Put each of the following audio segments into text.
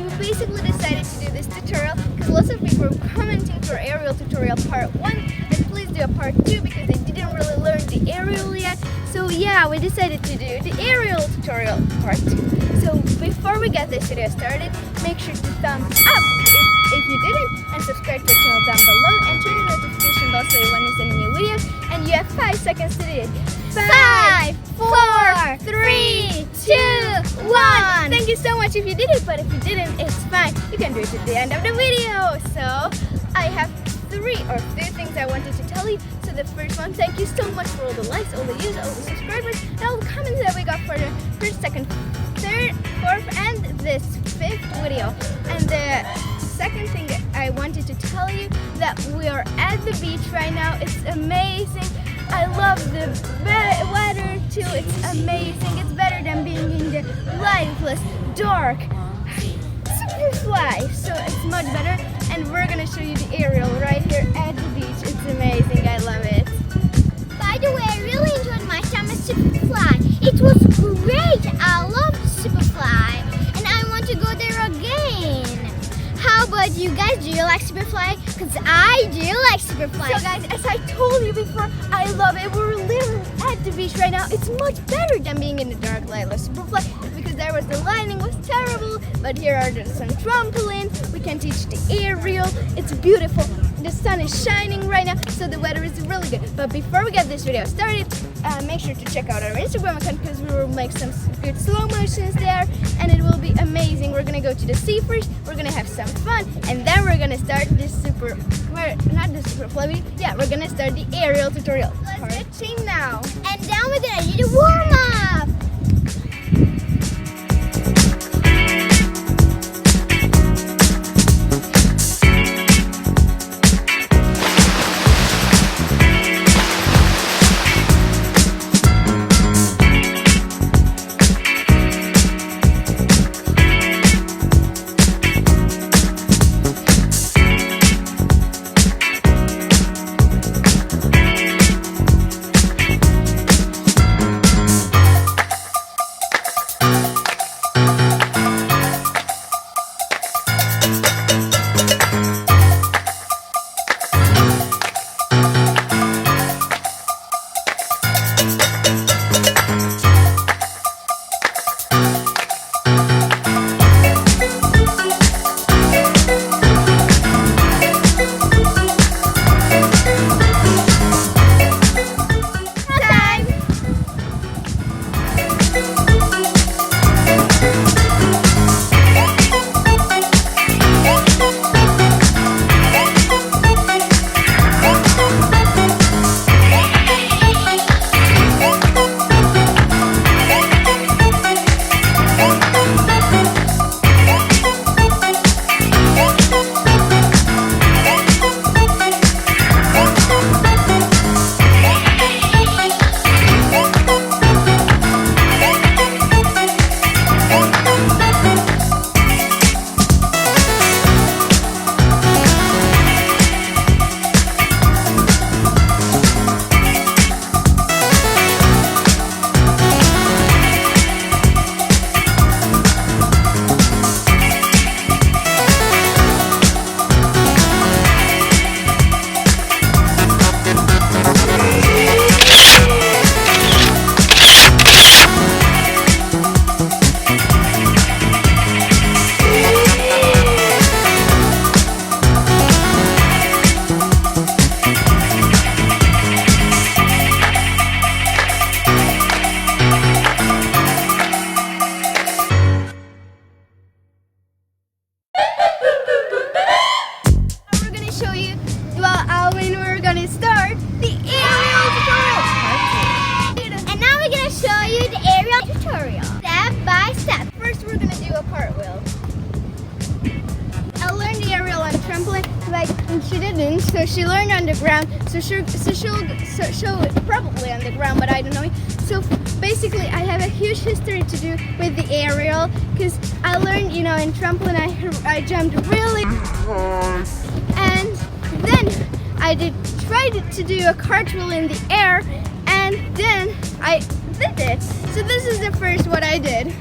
we basically decided to do this tutorial because lots of people were commenting for aerial tutorial part 1 and please do a part 2 because they didn't really learn the aerial yet. So yeah, we decided to do the aerial tutorial part 2. So before we get this video started, make sure to thumbs up if you didn't, and subscribe to our channel down below and turn the notification bell so you won't miss any new videos. And you have 5 seconds to do it. 5, 4, 3, 2, 1. Thank you so much if you did it, but if you didn't, it's fine. You can do it at the end of the video. So I have 3 things I wanted to tell you. So the first one, thank you so much for all the likes, all the views, all the subscribers, and all the comments that we got for the first, second, third, fourth, and this 5th video. And the second thing I wanted to tell you that we are at the beach right now. It's amazing. I love the weather too. It's amazing. It's better than being in the lightless, dark, super fly. So it's much better. And we're gonna show you the aerial right here at the beach. It's amazing. I love it. By the way, I really enjoyed my time at Superfly. It was great. I loved Superfly, and I want to go there again. How about you guys? Do you like Superfly? Because I do like Superfly. So guys, as I told you before, I love it. We're literally at the beach right now. It's much better than being in the dark lightless Superfly because there was the lighting was terrible, but here are some trampolines. We can teach the aerial. It's beautiful. The sun is shining right now, so the weather is really good. But before we get this video started, make sure to check out our Instagram account because we will make some good slow motions there, and it will be amazing. We're gonna go to the sea first. We're gonna have some fun, and then we're gonna start this we're gonna start the aerial tutorial. Let's start now. And then we're gonna do the warm-up. She didn't, so she learned on the ground. So she'll probably on the ground, but I don't know. So basically, I have a huge history to do with the aerial because I learned, you know, in trampoline I jumped really, and then I tried to do a cartwheel in the air, and then I did it. So this is the first what I did.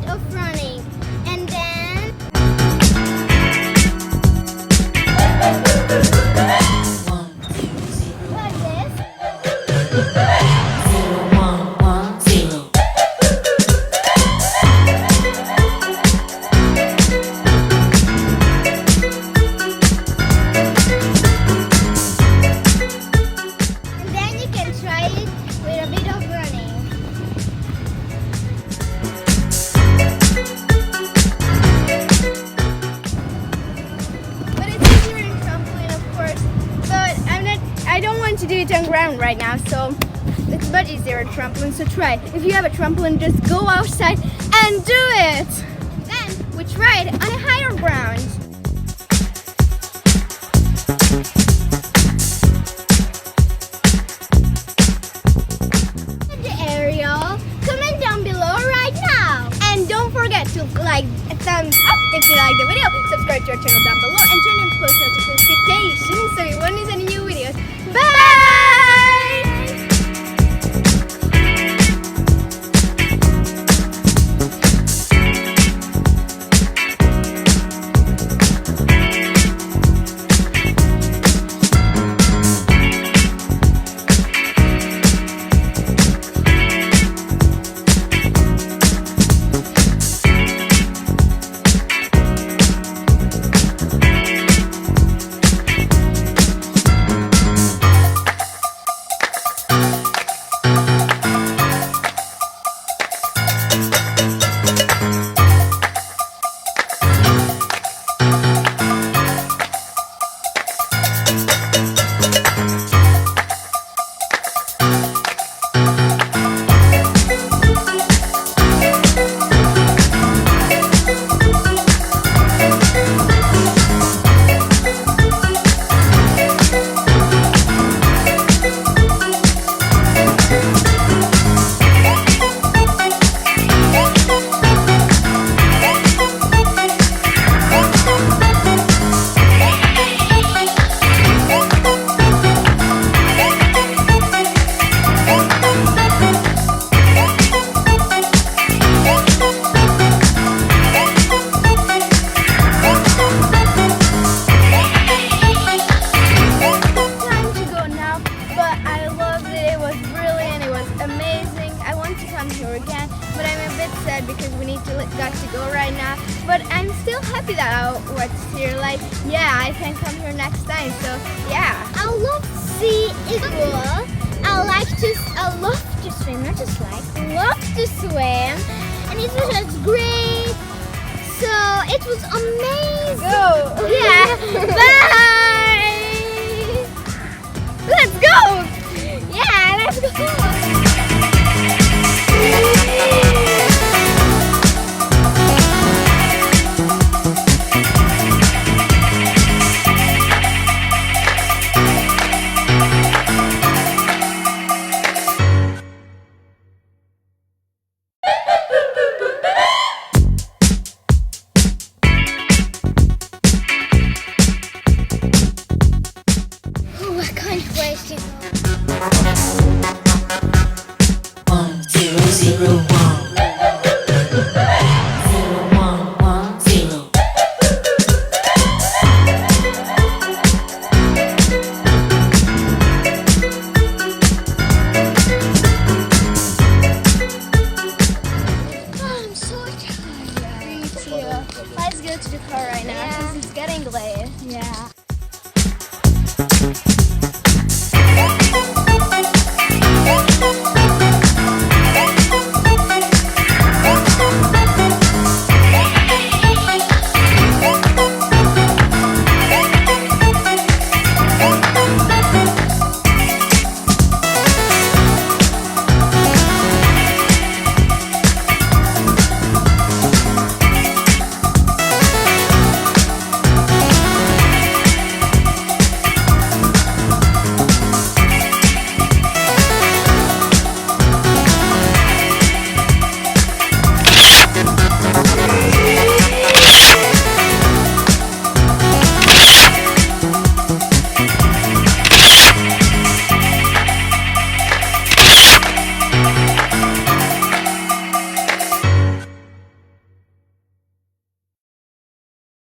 of running. And then like this. And then you can try it with a bit of running. But it's easier in trampoline, of course. But I don't want to do it on ground right now, so it's much easier in trampoline. So try. If you have a trampoline, just go outside and do it. Then we try it on a higher ground. The aerial, comment down below right now. And don't forget to like a thumbs up if you like the video, subscribe to our channel down below, and turn on post notifications so you won't miss any new videos. Bye! Again, but I'm a bit sad because we got to go right now, but I'm still happy that I was here. Like, yeah, I can come here next time, so yeah. I love to see it all. I love to swim, not just like, love to swim, and it was just great. So it was amazing. Go. Yeah. Bye. Let's go. Yeah, let's go.